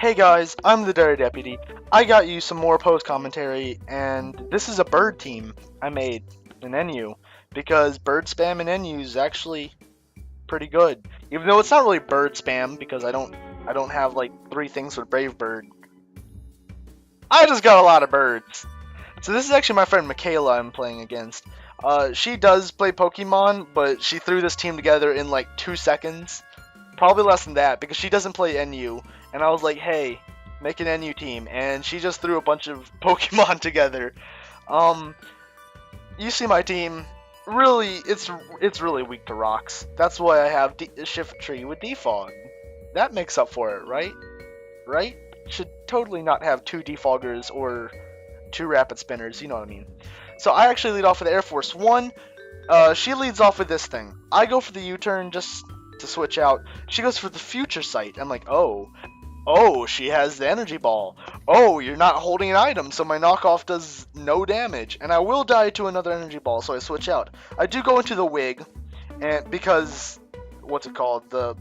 Hey guys, I'm the Dairy Deputy. I got you some more post commentary, and this is a bird team I made in NU because bird spam in NU is actually pretty good. Even though it's not really bird spam because I don't have like 3 things with Brave Bird. I just got a lot of birds. So this is actually my friend Michaela I'm playing against. She does play Pokemon, but she threw this team together in like 2 seconds. Probably less than that because she doesn't play NU. And I was like, hey, make an NU team. And she just threw a bunch of Pokemon together. You see my team. Really, it's really weak to rocks. That's why I have Shift Tree with Defog. That makes up for it, right? Right? Should totally not have 2 Defoggers or 2 Rapid Spinners, you know what I mean. So I actually lead off with Air Force 1. She leads off with this thing. I go for the U-turn just to switch out. She goes for the Future Sight. I'm like, oh, she has the Energy Ball. Oh, you're not holding an item, so my knockoff does no damage. And I will die to another Energy Ball, so I switch out. I do go into the Wig, and because, what's it called? The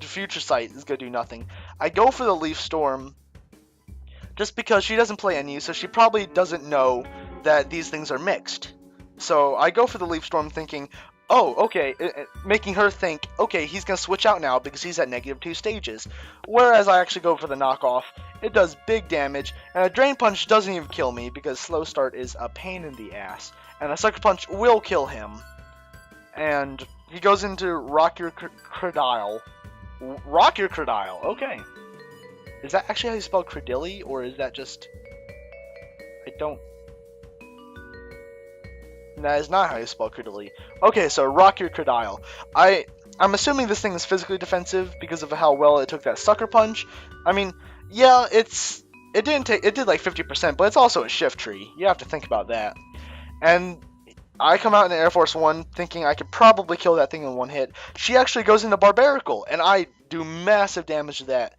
Future Sight is gonna do nothing. I go for the Leaf Storm, just because she doesn't play NU, so she probably doesn't know that these things are mixed. So I go for the Leaf Storm thinking, oh, okay, making her think, okay, he's going to switch out now because he's at -2 stages. Whereas I actually go for the knockoff. It does big damage, and a Drain Punch doesn't even kill me because Slow Start is a pain in the ass. And a Sucker Punch will kill him. And he goes into Rock Your Credile. Rock Your Credile, okay. Is that actually how you spell Credilli, or is that just... That is not how you spell Credilli. Okay, so Rock Your Credile. I'm assuming this thing is physically defensive because of how well it took that Sucker Punch. I mean, yeah, it did like 50%, but it's also a Shift Tree. You have to think about that. And I come out in the Air Force 1 thinking I could probably kill that thing in 1 hit. She actually goes into Barbarical, and I do massive damage to that.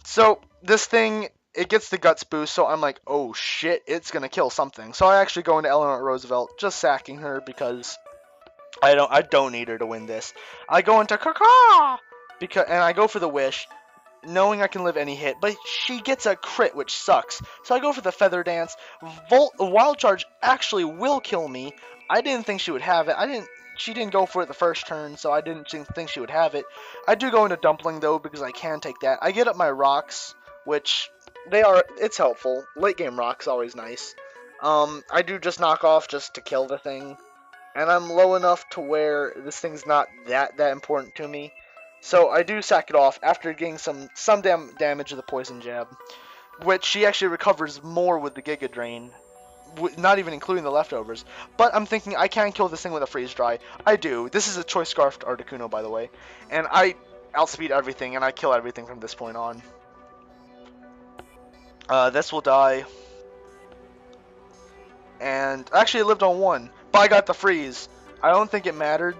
So, this thing, it gets the Guts boost, so I'm like, oh shit, it's gonna kill something. So I actually go into Eleanor Roosevelt, just sacking her because I don't need her to win this. I go into Kaka! And I go for the Wish, knowing I can live any hit, but she gets a crit, which sucks. So I go for the Feather Dance. Wild Charge actually will kill me. I didn't think she would have it. She didn't go for it the first turn, so I didn't think she would have it. I do go into Dumpling, though, because I can take that. I get up my rocks, which it's helpful. Late game rocks, always nice. I do just knock off just to kill the thing. And I'm low enough to where this thing's not that important to me. So I do sack it off after getting some damage of the Poison Jab. Which she actually recovers more with the Giga Drain. Not even including the leftovers. But I'm thinking I can kill this thing with a Freeze Dry. I do. This is a Choice Scarfed Articuno, by the way. And I outspeed everything, and I kill everything from this point on. This will die. And actually it lived on 1. But I got the freeze. I don't think it mattered.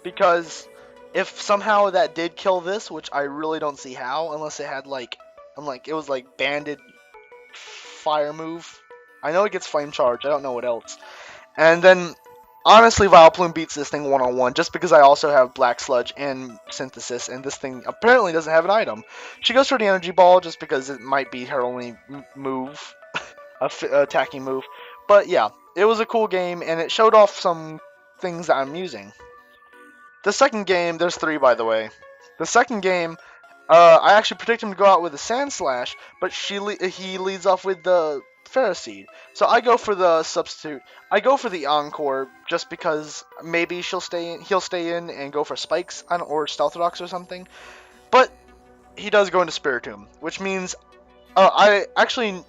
Because if somehow that did kill this, which I really don't see how, unless it had it was like banded fire move. I know it gets flame charge, I don't know what else. And then, honestly, Vileplume beats this thing 1-on-1, just because I also have Black Sludge and Synthesis, and this thing apparently doesn't have an item. She goes for the Energy Ball, just because it might be her only move, attacking move. But yeah, it was a cool game, and it showed off some things that I'm using. The second game, there's 3 by the way. The second game, I actually predict him to go out with a Sand Slash, but he leads off with the Ferroseed. So I go for the substitute. I go for the Encore just because maybe he'll stay in and go for Spikes or Stealth Rocks or something. But he does go into Spiritomb, which means I actually,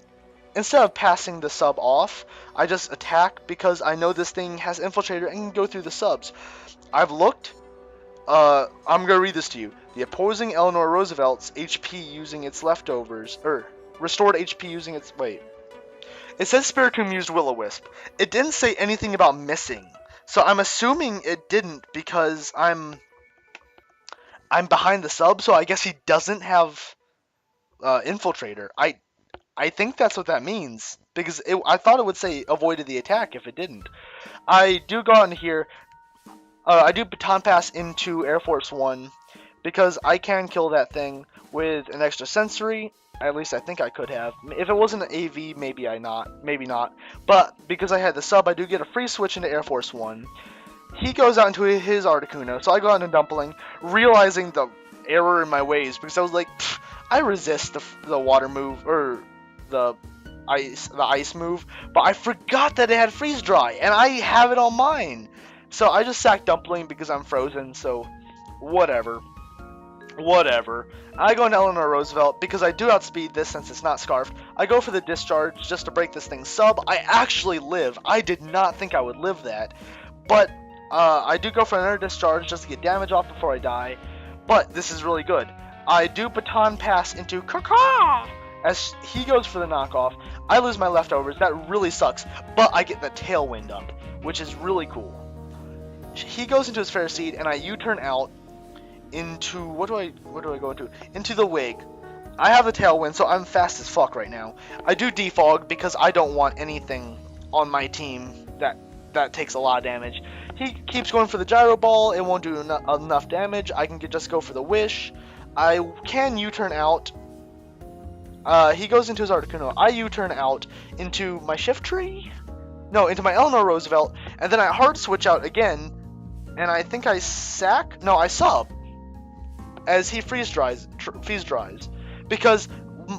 instead of passing the sub off, I just attack because I know this thing has Infiltrator and can go through the subs. I've looked. I'm gonna read this to you. The opposing Eleanor Roosevelt's HP using its leftovers, or restored HP using its It says Spiritomb used Will-O-Wisp. It didn't say anything about missing. So I'm assuming it didn't because I'm behind the sub, so I guess he doesn't have Infiltrator. I think that's what that means. Because I thought it would say avoided the attack if it didn't. I do go on here. I do Baton Pass into Air Force 1. because I can kill that thing with an extra sensory. At least I think I could have. If it wasn't an AV, maybe not. But because I had the sub, I do get a free switch into Air Force One. He goes out into his Articuno, so I go out into Dumpling, realizing the error in my ways, because I was like, I resist the water move, or the ice move, but I forgot that it had freeze dry, and I have it on mine. So I just sack Dumpling because I'm frozen, so whatever. I go into Eleanor Roosevelt because I do outspeed this since it's not scarfed. I go for the discharge just to break this thing's sub. I actually live. I did not think I would live that, but I do go for another discharge just to get damage off before I die. But this is really good. I do baton pass into Kaka as he goes for the knockoff. I lose my leftovers. That really sucks, but I get the tailwind up, which is really cool. He goes into his fair seed, and I U-turn out into what do I go into? Into the wig. I have the tailwind, so I'm fast as fuck right now. I do defog because I don't want anything on my team that takes a lot of damage. He keeps going for the gyro ball. It won't do enough damage. I can just go for the wish. I can U-turn out. He goes into his Articuno. I U-turn out into my shift tree. No, into my Eleanor Roosevelt, and then I hard switch out again, and I think I sack. No, I sub as he freeze dries, because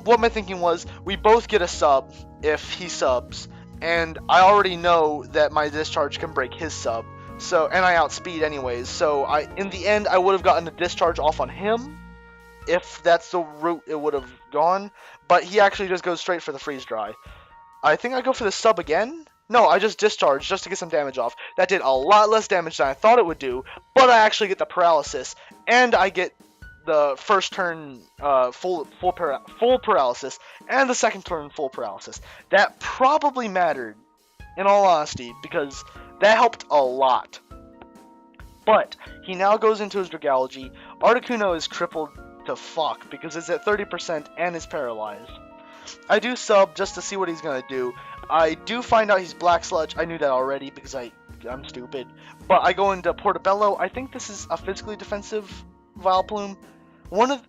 what my thinking was, we both get a sub if he subs, and I already know that my discharge can break his sub, so, and I outspeed anyways, so in the end I would have gotten a discharge off on him if that's the route it would have gone, but he actually just goes straight for the freeze dry. I think I go for the sub again. No, I just discharged just to get some damage off. That did a lot less damage than I thought it would do, but I actually get the paralysis, and I get the first turn full paralysis, and the second turn full paralysis. That probably mattered, in all honesty, because that helped a lot. But he now goes into his Dragology. Articuno is crippled to fuck because it's at 30% and is paralyzed. I do sub just to see what he's gonna do. I do find out he's Black Sludge. I knew that already because I'm stupid. But I go into Portobello. I think this is a physically defensive Vileplume. One of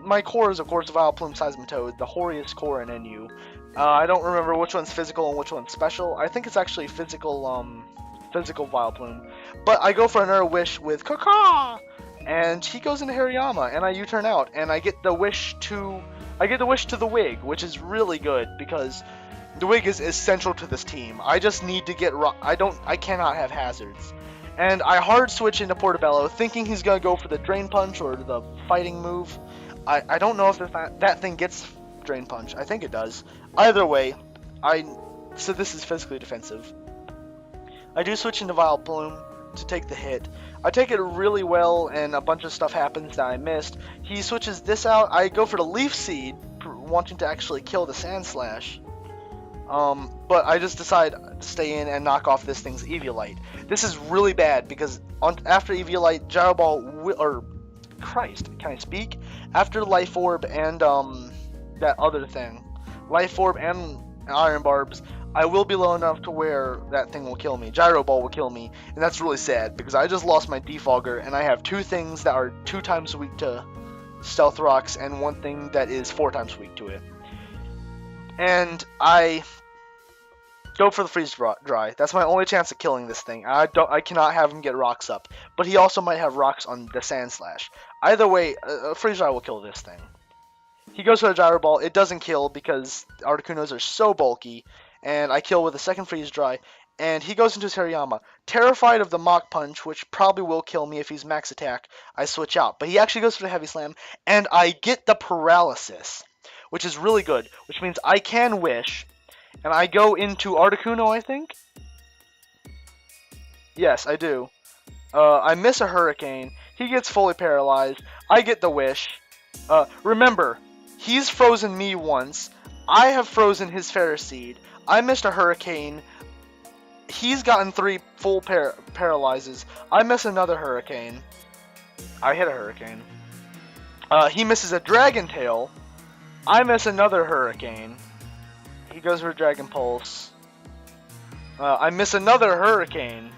my core is, of course, Vileplume Seismitoad, the hoariest core in NU. I don't remember which one's physical and which one's special. I think it's actually physical Vileplume. But I go for another wish with Kaka, and he goes into Hariyama, and I U-turn out, and I get the wish to the wig, which is really good because the wig is essential to this team. I just need to get I cannot have hazards. And I hard switch into Portobello, thinking he's gonna go for the Drain Punch or the fighting move. I don't know if that thing gets Drain Punch. I think it does. Either way, so this is physically defensive. I do switch into Vileplume to take the hit. I take it really well, and a bunch of stuff happens that I missed. He switches this out. I go for the Leaf Seed, wanting to actually kill the Sandslash. But I just decide to stay in and knock off this thing's Eviolite. This is really bad because after Eviolite, Gyro Ball Christ, can I speak? After Life Orb and that other thing, Life Orb and Iron Barbs, I will be low enough to where that thing will kill me. Gyro Ball will kill me, and that's really sad because I just lost my Defogger, and I have two things that are 2 times weak to Stealth Rocks and one thing that is 4 times weak to it. And I go for the freeze dry. That's my only chance of killing this thing. I cannot have him get rocks up, but he also might have rocks on the Sandslash. Either way, a freeze dry will kill this thing. He goes for a Gyro Ball. It doesn't kill because Articunos are so bulky, and I kill with a second freeze dry. And he goes into his Hariyama. Terrified of the Mach Punch, which probably will kill me if he's max attack, I switch out. But he actually goes for the Heavy Slam, and I get the paralysis, which is really good, which means I can wish, and I go into Articuno, I think? Yes, I do. I miss a Hurricane, he gets fully paralyzed, I get the wish. Remember, he's frozen me once, I have frozen his Ferroseed, I missed a Hurricane, he's gotten 3 full paralyzes, I miss another Hurricane, I hit a Hurricane. He misses a Dragon Tail, I miss another Hurricane. He goes for Dragon Pulse. I miss another Hurricane.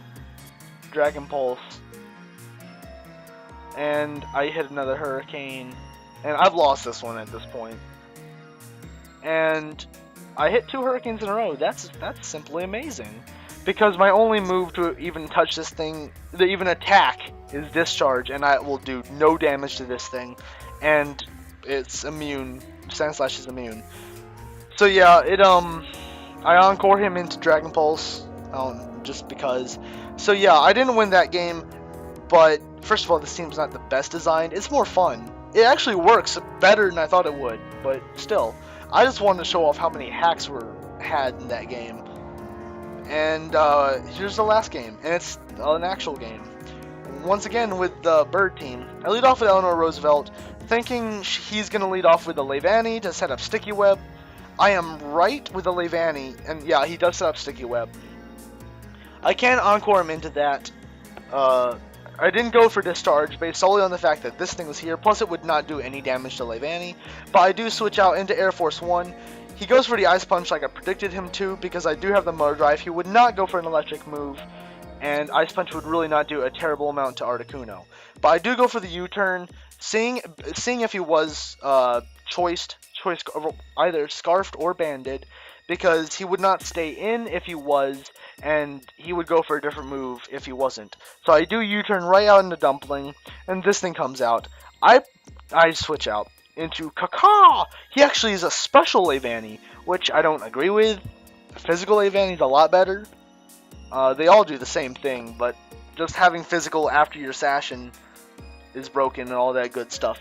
Dragon Pulse. and I hit another hurricane, and I've lost this one at this point. And I hit 2 hurricanes in a row. That's simply amazing. Because my only move to even touch this thing, to even attack, is discharge, and I will do no damage to this thing. And it's immune. Sandslash is immune. So yeah, I encore him into Dragon Pulse, just because. So yeah, I didn't win that game, but first of all, this team's not the best designed. It's more fun. It actually works better than I thought it would, but still. I just wanted to show off how many hacks were had in that game. And here's the last game, and it's an actual game. Once again with the Bird team. I lead off with Eleanor Roosevelt, thinking he's going to lead off with the Leavanny to set up Sticky Web. I am right with the Leavanny, and yeah, he does set up Sticky Web. I can encore him into that. I didn't go for discharge based solely on the fact that this thing was here, plus it would not do any damage to Leavanny. But I do switch out into Air Force 1. He goes for the Ice Punch like I predicted him to, because I do have the Motor Drive. He would not go for an electric move, and Ice Punch would really not do a terrible amount to Articuno. But I do go for the U-turn, seeing if he was choiced either Scarfed or Banded, because he would not stay in if he was, and he would go for a different move if he wasn't. So I do U-turn right out into Dumpling, and this thing comes out. I switch out into Kaka! He actually is a special Leavanny, which I don't agree with. Physical Leavanny is a lot better. They all do the same thing, but just having physical after your Sashin is broken and all that good stuff,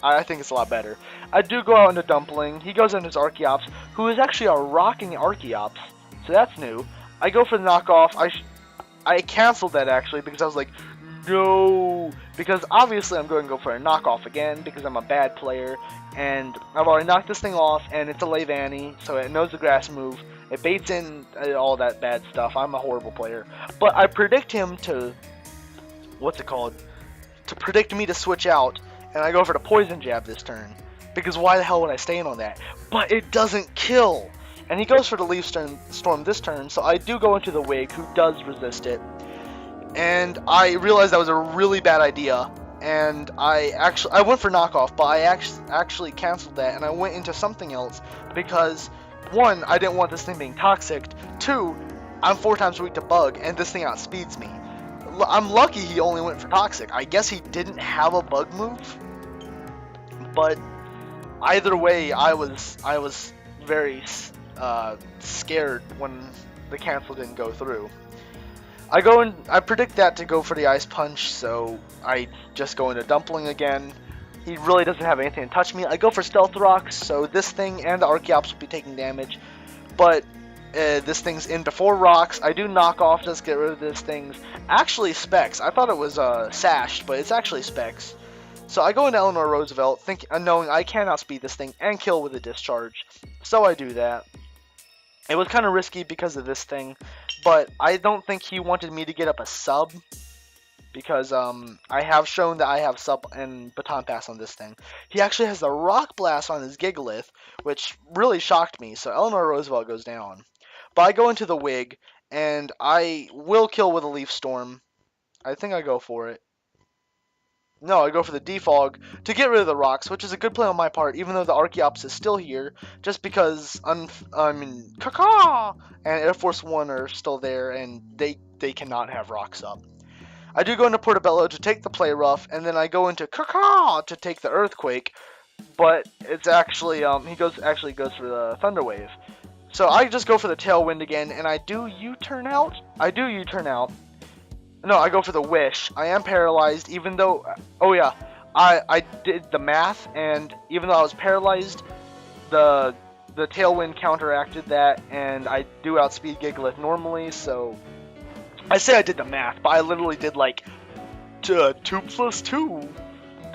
I think it's a lot better. I do go out into Dumpling. He goes into his Archeops, who is actually a rocking Archeops, so that's new. I go for the knockoff. I canceled that actually because I was like, no, because obviously I'm going to go for a knockoff again because I'm a bad player, and I've already knocked this thing off, and it's a Leavanny, so it knows the grass move. It baits in all that bad stuff. I'm a horrible player, but I predict him to, to predict me to switch out, and I go for the Poison Jab this turn, because why the hell would I stay in on that? But it doesn't kill, and he goes for the Leaf Storm this turn, so I do go into the Wig, who does resist it. And I realized that was a really bad idea, and I went for knockoff, but I actually canceled that, and I went into something else, because 1, I didn't want this thing being toxic, 2, I'm 4 times weak to bug, and this thing outspeeds me. I'm lucky he only went for toxic. I guess he didn't have a bug move, but either way, I was very scared when the cancel didn't go through. I predict that to go for the Ice Punch, so I just go into Dumpling again. He really doesn't have anything to touch me. I go for Stealth Rocks, so this thing and the Archeops will be taking damage, but this thing's in before Rocks. I do knock off, just get rid of this thing's actually Specs. I thought it was Sashed, but it's actually Specs. So I go into Eleanor Roosevelt, knowing I can outspeed this thing and kill with a discharge. So I do that. It was kind of risky because of this thing, but I don't think he wanted me to get up a sub, because I have shown that I have sub and Baton Pass on this thing. He actually has the Rock Blast on his Gigalith, which really shocked me, so Eleanor Roosevelt goes down. But I go into the Wig, and I will kill with a Leaf Storm. I think I go for it. No, I go for the Defog to get rid of the rocks, which is a good play on my part, even though the Archeops is still here, just because, Kaka! And Air Force 1 are still there, and they cannot have rocks up. I do go into Portobello to take the Play Rough, and then I go into Kaka to take the Earthquake, but it's actually, he goes for the Thunder Wave. So I just go for the Tailwind again, and I do U-turn out? I do U-turn out. No, I go for the Wish. I am paralyzed, even though... Oh yeah, I did the math, and even though I was paralyzed, the Tailwind counteracted that, and I do outspeed Gigalith normally, so... I say I did the math, but I literally did like 2 plus 2,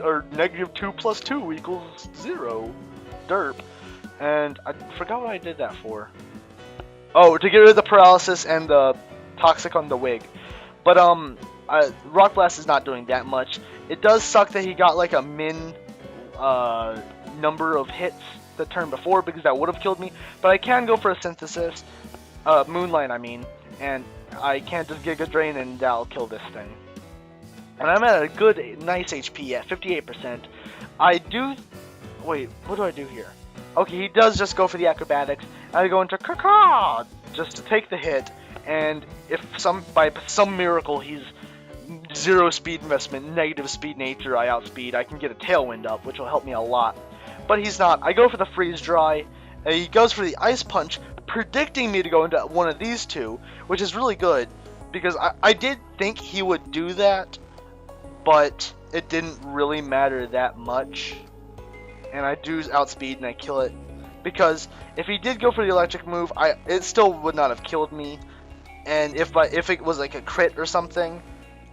or negative 2 plus 2 equals 0. Derp. And I forgot what I did that for. Oh, to get rid of the paralysis and the toxic on the Wig. But, Rock Blast is not doing that much. It does suck that he got, like, a min, number of hits the turn before, because that would have killed me. But I can go for a Synthesis, Moonlight, I mean, and I can't just Giga Drain, and that'll kill this thing. and I'm at a good, nice HP at 58%. I do... Wait, what do I do here? Okay, he does just go for the acrobatics. I go into caw just to take the hit, and if by some miracle he's 0 speed investment, negative speed nature, I outspeed, I can get a tailwind up, which will help me a lot. But he's not. I go for the freeze dry. He goes for the ice punch, predicting me to go into one of these two, which is really good, because I did think he would do that, but it didn't really matter that much. And I do outspeed and I kill it, because if he did go for the electric move, it still would not have killed me. And if it was like a crit or something,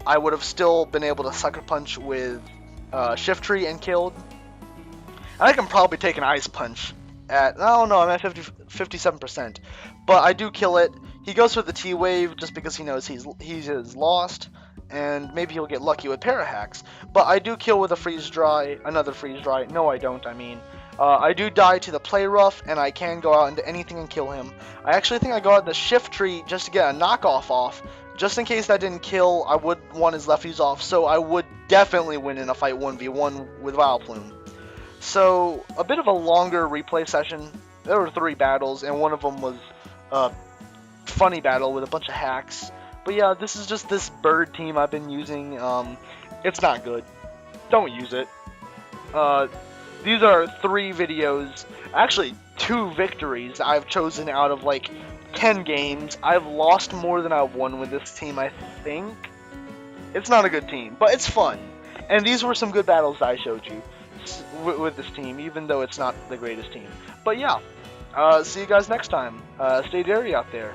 I would have still been able to sucker punch with shift tree and killed. I can probably take an ice punch at, oh no, I'm at 57%, but I do kill it. He goes for the T wave just because he knows he's lost, and maybe he'll get lucky with Parahacks. But I do kill with a freeze dry, another freeze dry. No, I don't. I mean, I do die to the play rough, and I can go out into anything and kill him. I actually think I go out the shift tree just to get a knockoff off. Just in case that didn't kill, I would want his lefties off, so I would definitely win in a fight 1v1 with Vileplume. So, a bit of a longer replay session. There were 3 battles, and one of them was a funny battle with a bunch of hacks. But yeah, this is just this bird team I've been using. It's not good. Don't use it. These are 3 videos, actually 2 victories I've chosen out of like 10 games. I've lost more than I've won with this team, I think. It's not a good team, but it's fun. And these were some good battles that I showed you with this team, even though it's not the greatest team. But yeah, see you guys next time. Stay dairy out there.